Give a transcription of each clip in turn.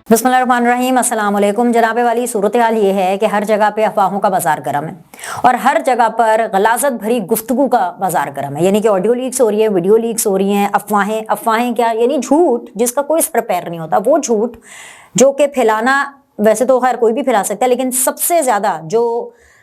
बिस्मिल्लाहिर्रहमानिर्रहीम, अस्सलाम वालेकुम। जनाबे वाली सूरत हाल ये है कि हर जगह पे अफवाहों का बाजार गर्म है और हर जगह पर गलाजत भरी गुफ्तगू का बाजार गर्म है। यानी कि ऑडियो लीक्स हो रही है, वीडियो लीक्स हो रही हैं, अफवाहें क्या, यानी झूठ जिसका कोई सर पैर नहीं होता, वो झूठ जो कि फैलाना वैसे तो खैर कोई भी फैला सकता है, लेकिन सबसे ज्यादा जो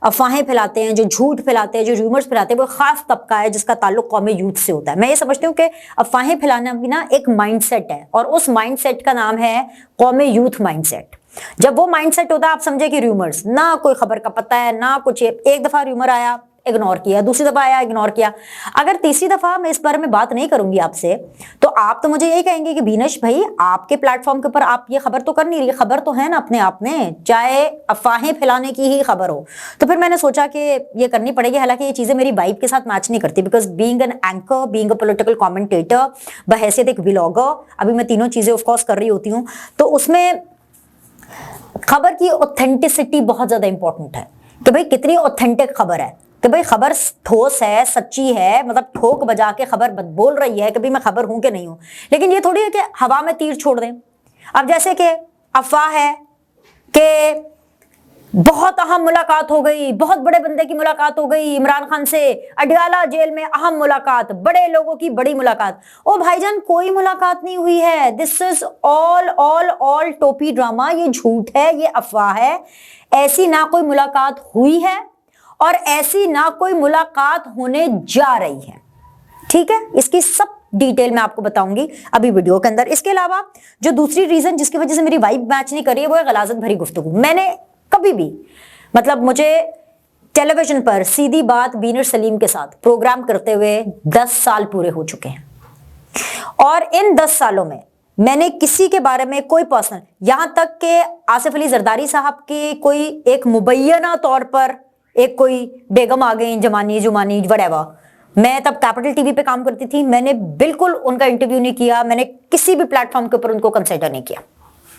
अफवाहें फैलाते हैं, जो झूठ फैलाते हैं, जो रूमर्स फैलाते हैं, वो खास तबका है जिसका ताल्लुक कौमी यूथ से होता है। मैं ये समझती हूँ कि अफवाहें फैलाना भी ना एक माइंडसेट है और उस माइंडसेट का नाम है कौमी यूथ माइंडसेट। जब वो माइंडसेट होता है, आप समझे कि रूमर्स, ना कोई खबर का पता है ना कुछ, एक दफा रूमर आया इग्नोर किया, दूसरी दफा आया इग्नोर किया, अगर तीसरी दफा मैं इस बारे में बात नहीं करूंगी आपसे तो आप तो मुझे यही कहेंगे कि बीनश भाई आपके प्लेटफॉर्म के ऊपर आप ये खबर तो कर नहीं रही, खबर तो है ना अपने आप में, चाहे अफवाहें फैलाने की ही खबर हो। तो फिर मैंने सोचा कि ये करनी पड़ेगी। हालांकि ये चीजें मेरी वाइब के साथ मैच नहीं करती, because being an anchor, being a political commentator, बहैसियत एक व्लॉगर, अभी मैं तीनों चीजें ऑफकोर्स कर रही होती हूँ, तो उसमें खबर की ऑथेंटिसिटी बहुत ज्यादा इंपॉर्टेंट है कि भाई कितनी ऑथेंटिक खबर है, कि भाई खबर ठोस है, सच्ची है, मतलब ठोक बजा के खबर बोल रही है कि भाई मैं खबर हूं कि नहीं हूं। लेकिन ये थोड़ी है कि हवा में तीर छोड़ दें। अब जैसे कि अफवाह है कि बहुत अहम मुलाकात हो गई, बहुत बड़े बंदे की मुलाकात हो गई इमरान खान से, अडयाला जेल में अहम मुलाकात, बड़े लोगों की बड़ी मुलाकात। ओ भाईजान कोई मुलाकात नहीं हुई है, दिस इज ऑल टोपी ड्रामा, ये झूठ है, ये अफवाह है। ऐसी ना कोई मुलाकात हुई है और ऐसी ना कोई मुलाकात होने जा रही है। ठीक है, इसकी सब डिटेल मैं आपको बताऊंगी अभी वीडियो के अंदर। इसके अलावा जो दूसरी रीजन जिसकी वजह से मेरी वाइब मैच नहीं कर रही है, वो है गलाजत भरी गुफ्तगू। मैंने कभी भी, मतलब मुझे टेलीविजन पर सीधी बात बीनर सलीम के साथ प्रोग्राम करते हुए 10 साल पूरे हो चुके हैं और इन 10 सालों में मैंने किसी के बारे में कोई पर्सनल, यहां तक कि आसिफ अली जरदारी साहब की कोई एक मुबैना तौर पर एक कोई बेगम आ गई, जमानी जुमानी वडेवा, मैं तब कैपिटल टीवी पे काम करती थी, मैंने बिल्कुल उनका इंटरव्यू नहीं किया, मैंने किसी भी प्लेटफॉर्म के ऊपर उनको कंसिडर नहीं किया।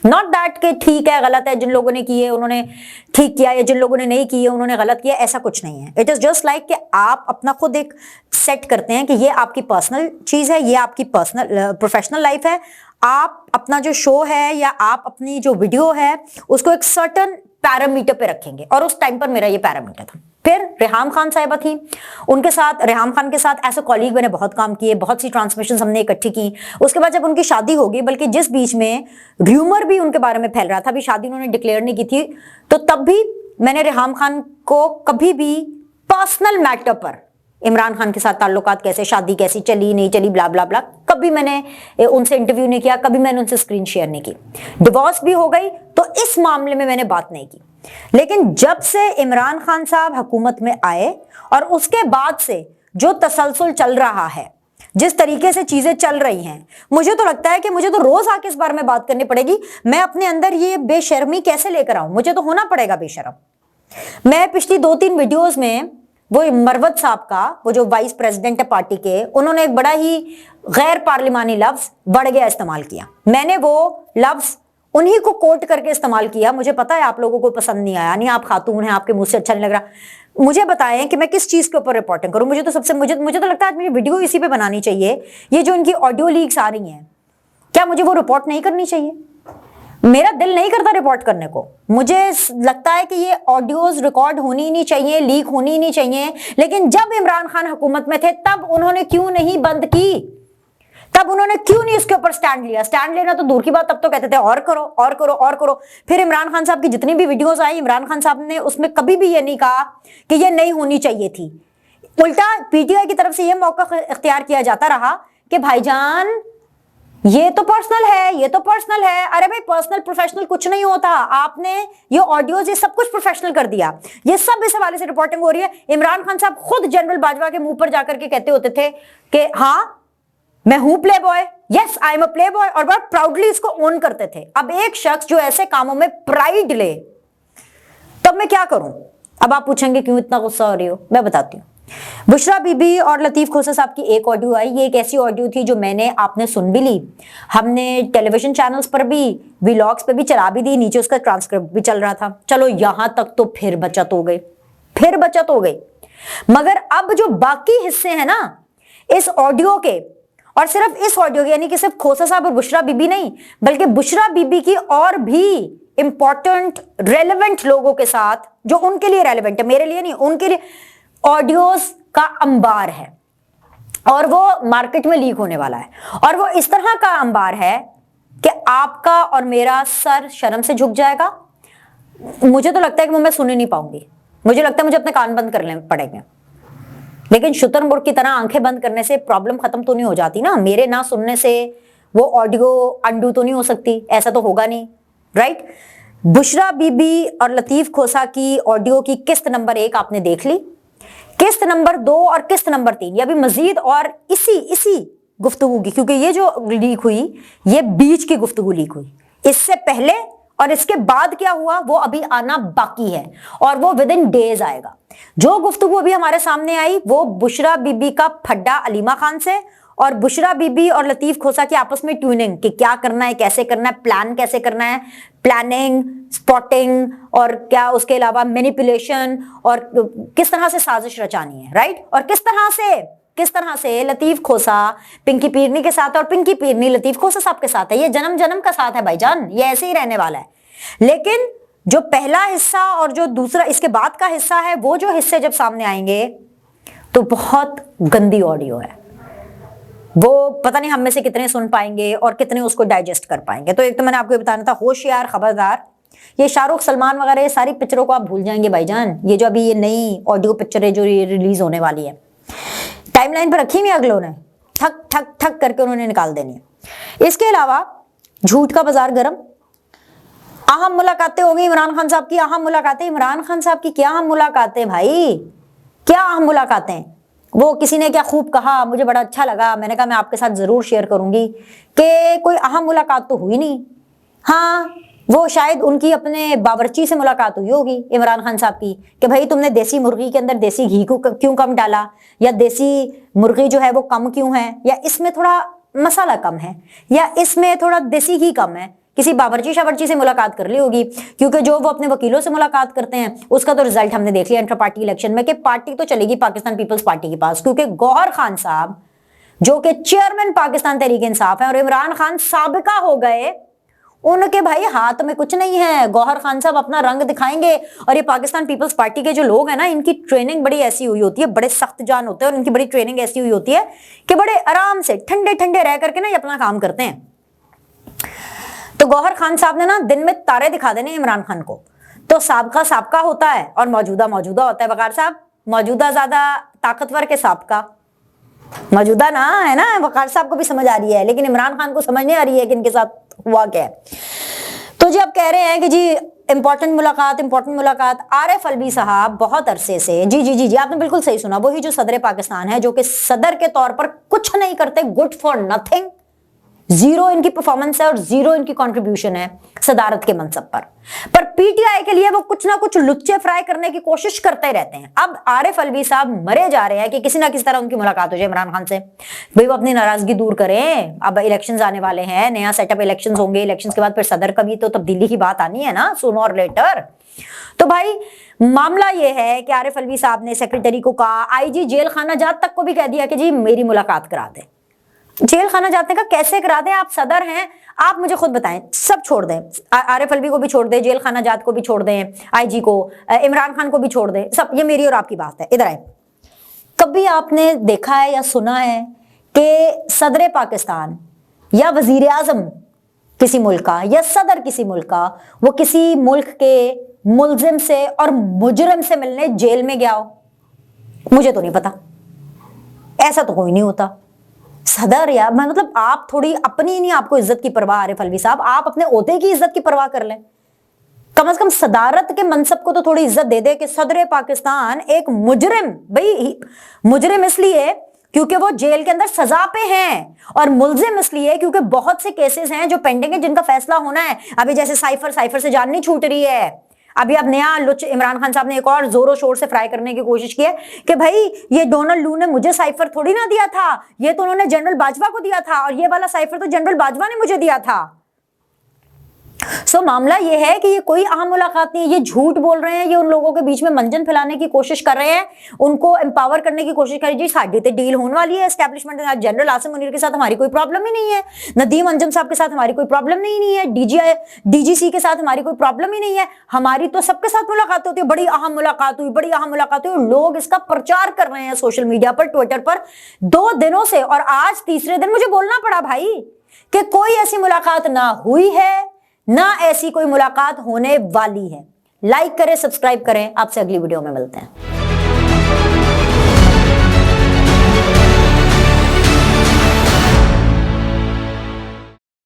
नॉट दैट कि ठीक है गलत है, जिन लोगों ने किए उन्होंने ठीक किया या जिन लोगों ने नहीं किए उन्होंने गलत किया, ऐसा कुछ नहीं है। इट इज जस्ट लाइक कि आप अपना खुद एक सेट करते हैं कि ये आपकी पर्सनल चीज है, ये आपकी पर्सनल प्रोफेशनल लाइफ है, आप अपना जो शो है या आप अपनी जो वीडियो है उसको एक सर्टन पैरामीटर पे रखेंगे, और उस टाइम पर मेरा ये पैरामीटर था। फिर रेहाम खान साहिबा थी, उनके साथ, रेहाम खान के साथ एज ए कॉलीग मैंने बहुत काम किए, बहुत सी ट्रांसमिशन हमने इकट्ठी की। उसके बाद जब उनकी शादी हो गई, बल्कि जिस बीच में र्यूमर भी उनके बारे में फैल रहा था, अभी शादी उन्होंने डिक्लेयर नहीं की थी, तो तब भी मैंने रेहाम खान को कभी भी पर्सनल मैटर पर, इमरान खान के साथ ताल्लुकात कैसे, शादी कैसी चली नहीं चली, ब्ला ब्ला ब्ला, कभी मैंने उनसे इंटरव्यू नहीं किया, कभी मैंने उनसे स्क्रीन शेयर नहीं की। डिवोर्स भी हो गई तो इस मामले में मैंने बात नहीं की। लेकिन जब से इमरान खान साहब हुकूमत में आए और उसके बाद से जो तसलसल चल रहा है, जिस तरीके से चीजें चल रही हैं, मुझे तो लगता है कि मुझे तो रोज आके इस बारे में बात करनी पड़ेगी। मैं अपने अंदर ये बेशर्मी कैसे लेकर आऊं, मुझे तो होना पड़ेगा बेशर्म। मैं पिछली 2-3 वीडियोस में वो मरवत साहब का, वो जो वाइस प्रेसिडेंट है पार्टी के, उन्होंने एक बड़ा ही गैर पार्लिमानी लफ्ज बढ़ गया इस्तेमाल किया। मैंने वो लफ्ज उन्हीं को कोट करके इस्तेमाल किया। मुझे पता है आप लोगों को पसंद नहीं आया, नहीं आप खातून हैं, आपके मुंह से अच्छा नहीं लग रहा। मुझे बताएं कि मैं किस चीज के ऊपर रिपोर्टिंग करूं। मुझे तो लगता है आज मेरी वीडियो इसी पे बनानी चाहिए। ये जो इनकी ऑडियो लीक्स आ रही हैं, क्या मुझे वो रिपोर्ट नहीं करनी चाहिए? मेरा दिल नहीं करता रिपोर्ट करने को, मुझे लगता है कि ये ऑडियोज रिकॉर्ड होनी ही नहीं चाहिए, लीक होनी ही नहीं चाहिए। लेकिन जब इमरान खान हुकूमत में थे तब उन्होंने क्यों नहीं बंद की, तब उन्होंने क्यों नहीं इसके ऊपर स्टैंड लिया? स्टैंड लेना तो दूर की बात, तब तो कहते थे और करो और करो और करो। फिर इमरान खान साहब की जितनी भी वीडियोस आई, इमरान खान साहब ने उसमें कभी भी ये नहीं कहा कि ये नहीं होनी चाहिए थी। उल्टा पीटीआई की तरफ से ये मौका इख्तियार किया जाता रहा कि भाईजान ये तो पर्सनल है, ये तो पर्सनल है। अरे भाई पर्सनल प्रोफेशनल कुछ नहीं होता, आपने ये ऑडियोज ये सब कुछ प्रोफेशनल कर दिया। ये सब इस हवाले से रिपोर्टिंग हो रही है। इमरान खान साहब खुद जनरल बाजवा के मुंह पर जाकर के कहते होते थे कि हाँ मैं हूं play boy, yes I am a play boy, और बहुत प्राउडली इसको ओन करते थे। अब एक शख्स जो ऐसे कामों में प्राइड ले, तब मैं क्या करूं? अब आप पूछेंगे क्यों इतना गुस्सा हो रही हो, मैं बताती हूँ। बुशरा बीबी और लतीफ खोसा साहब की एक ऑडियो आई, ये एक ऐसी ऑडियो थी जो मैंने, आपने सुन भी ली, हमने टेलीविजन चैनल्स पर भी, व्लॉग्स पे भी चला भी दी, नीचे उसका ट्रांसक्रिप्ट भी चल रहा था। चलो यहां तक तो फिर बचत हो गई, मगर अब जो बाकी हिस्से हैं ना इस ऑडियो के, اور صرف اس آڈیو کی یعنی کہ صرف کھوسا صاحب اور بشرا بی نہیں بلکہ بشرا بی کی اور بھی امپورٹنٹ ریلیونٹ لوگوں کے ساتھ جو ان کے لیے ریلیونٹ ہے, میرے لیے نہیں, ان کے لیے آڈیوز کا انبار ہے اور وہ مارکیٹ میں لیک ہونے والا ہے. اور وہ اس طرح کا انبار ہے کہ آپ کا اور میرا سر شرم سے جھک جائے گا. مجھے تو لگتا ہے کہ وہ میں سن ہی نہیں پاؤں گی, مجھے لگتا ہے مجھے اپنے کان بند کرنے پڑیں گے. لیکن شتر مرغ کی طرح آنکھیں بند کرنے سے پرابلم ختم تو نہیں ہو جاتی نا, میرے نہ سننے سے وہ آڈیو انڈو تو نہیں ہو سکتی, ایسا تو ہوگا نہیں, رائٹ. بشرا بی اور لطیف کھوسا کی آڈیو کی قسط نمبر 1 آپ نے دیکھ لی, قسط نمبر 2 اور قسط نمبر 3 یہ ابھی مزید اور اسی گفتگو کی, کیونکہ یہ جو لیک ہوئی یہ بیچ کی گفتگو لیک ہوئی, اس سے پہلے اور اس کے بعد کیا ہوا وہ ابھی آنا باقی ہے اور وہ ود ان ڈیز آئے گا. جو گفتگو ابھی ہمارے سامنے آئی وہ بشرا بی کا پھڈا علیمہ خان سے اور بشرا بی اور لطیف کھوسا کی آپس میں ٹیوننگ کہ کیا کرنا ہے, کیسے کرنا ہے, پلان کیسے کرنا ہے, پلاننگ, سپوٹنگ اور کیا اس کے علاوہ مینیپولیشن اور کس طرح سے سازش رچانی ہے, رائٹ. اور کس طرح سے لطیف کھوسا پنکی پیرنی کے ساتھ اور پنکی پیرنی لطیف کھوسا صاحب کے ساتھ ہے. یہ جنم کا ساتھ ہے بھائی جان, یہ ایسے ہی رہنے والا ہے. لیکن جو پہلا حصہ اور جو دوسرا اس کے بعد کا حصہ ہے وہ جو حصے جب سامنے آئیں گے تو بہت گندی آڈیو ہے, وہ پتہ نہیں ہم میں سے کتنے سن پائیں گے اور کتنے اس کو ڈائجسٹ کر پائیں گے. تو ایک تو میں نے آپ کو یہ بتانا تھا, ہوشیار, خبردار, یہ شاہ رخ, سلمان وغیرہ یہ ساری پکچروں کو آپ بھول جائیں گے بھائی جان. یہ جو ابھی یہ نئی آڈیو پکچریں جو ریلیز ہونے والی ہے ٹائم لائن پہ رکھی ہوئی اگلوں نے ٹھک ٹھک ٹھک کر کے انہوں نے نکال دینی ہے. اس کے علاوہ جھوٹ کا بازار گرم, اہم ملاقاتیں ہو گئی عمران خان صاحب کی, اہم ملاقاتیں عمران خان صاحب کی, کیا اہم ملاقاتیں بھائی, کیا اہم ملاقاتیں. وہ کسی نے کیا خوب کہا, مجھے بڑا اچھا لگا, میں نے کہا میں آپ کے ساتھ ضرور شیئر کروں گی کہ کوئی اہم ملاقات تو ہوئی نہیں. ہاں وہ شاید ان کی اپنے باورچی سے ملاقات ہوئی ہوگی عمران خان صاحب کی کہ بھائی تم نے دیسی مرغی کے اندر دیسی گھی کو کیوں کم ڈالا, یا دیسی مرغی جو ہے وہ کم کیوں ہے, یا اس میں تھوڑا مسالہ کم ہے, یا اس میں تھوڑا دیسی گھی کم ہے. کسی باورچی سے ملاقات کر لی ہوگی, کیونکہ جو وہ اپنے وکیلوں سے ملاقات کرتے ہیں اس کا تو رزلٹ ہم نے دیکھ لیا انٹر پارٹی الیکشن میں کہ پارٹی تو چلے گی پاکستان پیپلز پارٹی کے پاس, کیونکہ گوہر خان صاحب جو کہ چیئرمین پاکستان تحریک انصاف ہیں اور عمران خان سابقہ ہو گئے, ان کے بھائی ہاتھ میں کچھ نہیں ہے. گوہر خان صاحب اپنا رنگ دکھائیں گے اور یہ پاکستان پیپلز پارٹی کے جو لوگ ہیں نا ان کی ٹریننگ بڑی ایسی ہوئی ہوتی ہے, بڑے سخت جان ہوتے ہیں اور ان کی بڑی ٹریننگ ایسی ہوئی ہوتی ہے کہ بڑے آرام سے ٹھنڈے رہ کر کے نا یہ اپنا کام کرتے ہیں. تو گوہر خان صاحب نے نا دن میں تارے دکھا دینے عمران خان کو, تو سابقہ ہوتا ہے اور موجودہ ہوتا ہے. وقار صاحب موجودہ زیادہ طاقتور کے سابقہ, موجودہ نا ہے نا, وقار صاحب کو بھی سمجھ آ رہی ہے لیکن عمران خان کو سمجھ نہیں آ رہی ہے کہ ان کے ساتھ ہوا کیا ہے. تو جی آپ کہہ رہے ہیں کہ جی امپورٹنٹ ملاقات عارف الوی صاحب بہت عرصے سے, جی آپ نے بالکل صحیح سنا, وہی جو صدر پاکستان ہے جو کہ صدر کے طور پر کچھ نہیں کرتے, گڈ فار نتھنگ, زیرو ان کی پرفارمنس ہے اور زیرو ان کی کنٹریبیوشن ہے صدارت کے منصب پر پی ٹی آئی کے لیے وہ کچھ نہ کچھ لچے فرائی کرنے کی کوشش کرتے رہتے ہیں. اب عارف الوی صاحب مرے جا رہے ہیں کہ کسی نہ کسی طرح ان کی ملاقات ہو جائے عمران خان سے, بھئی وہ اپنی ناراضگی دور کریں. اب الیکشنز آنے والے ہیں, نیا سیٹ اپ الیکشنز ہوں گے, الیکشنز کے بعد پھر صدر کا بھی تو تبدیلی کی بات آنی ہے نا سونر اور لیٹر. تو بھائی معاملہ یہ ہے کہ عارف الوی صاحب نے سیکریٹری کو کہا, آئی جی جیل خانہ جات تک کو بھی کہہ دیا کہ جی میری ملاقات کرا دیں. جیل خانہ جاتے کا کیسے کرا دیں, آپ صدر ہیں, آپ مجھے خود بتائیں. سب چھوڑ دیں, عارف الوی کو بھی چھوڑ دیں, جیل خانہ جات کو بھی چھوڑ دیں, آئی جی کو, عمران خان کو بھی چھوڑ دیں, سب. یہ میری اور آپ کی بات ہے. ادھر آئے, کبھی آپ نے دیکھا ہے یا سنا ہے کہ صدر پاکستان یا وزیر اعظم کسی ملک کا یا صدر کسی ملک کا وہ کسی ملک کے ملزم سے اور مجرم سے ملنے جیل میں گیا ہو؟ مجھے تو نہیں پتا, ایسا تو کوئی نہیں ہوتا. صدر یا مطلب آپ تھوڑی اپنی نہیں آپ کو عزت کی پرواہ, عارف الوی صاحب آپ اپنے عہدے کی عزت کی پرواہ کر لیں. کم از کم صدارت کے منصب کو تو تھوڑی عزت دے دے کہ صدر پاکستان ایک مجرم, بھئی مجرم اس لیے کیونکہ وہ جیل کے اندر سزا پہ ہیں, اور ملزم اس لیے کیونکہ بہت سے کیسز ہیں جو پینڈنگ ہیں جن کا فیصلہ ہونا ہے. ابھی جیسے سائفر سے جان نہیں چھوٹ رہی ہے, ابھی اب نیا لچ عمران خان صاحب نے ایک اور زور و شور سے فرائی کرنے کی کوشش کی ہے کہ بھائی یہ ڈونلڈ لو نے مجھے سائفر تھوڑی نہ دیا تھا, یہ تو انہوں نے جنرل باجوہ کو دیا تھا, اور یہ والا سائفر تو جنرل باجوہ نے مجھے دیا تھا. सो मामला ये है कि ये कोई अहम मुलाकात नहीं है, ये झूठ बोल रहे हैं, ये उन लोगों के बीच में मंजन फैलाने की कोशिश कर रहे हैं, उनको एम्पावर करने की कोशिश कर रही है। साड़ी ते डील होने वाली है एस्टैब्लिशमेंट के साथ, जनरल आसिम मुनीर के साथ हमारी कोई प्रॉब्लम ही नहीं है, नदीम अंजम साहब के साथ हमारी कोई प्रॉब्लम नहीं है, डीजीसी के साथ हमारी कोई प्रॉब्लम ही नहीं है, हमारी तो सबके साथ मुलाकात होती है, बड़ी अहम मुलाकात हुई, बड़ी अहम मुलाकात हुई। लोग इसका प्रचार कर रहे हैं सोशल मीडिया पर, ट्विटर पर 2 दिनों से, और आज तीसरे दिन मुझे बोलना पड़ा भाई कि कोई ऐसी मुलाकात ना हुई है, ना ऐसी कोई मुलाकात होने वाली है। लाइक करें, सब्सक्राइब करें, आपसे अगली वीडियो में मिलते हैं।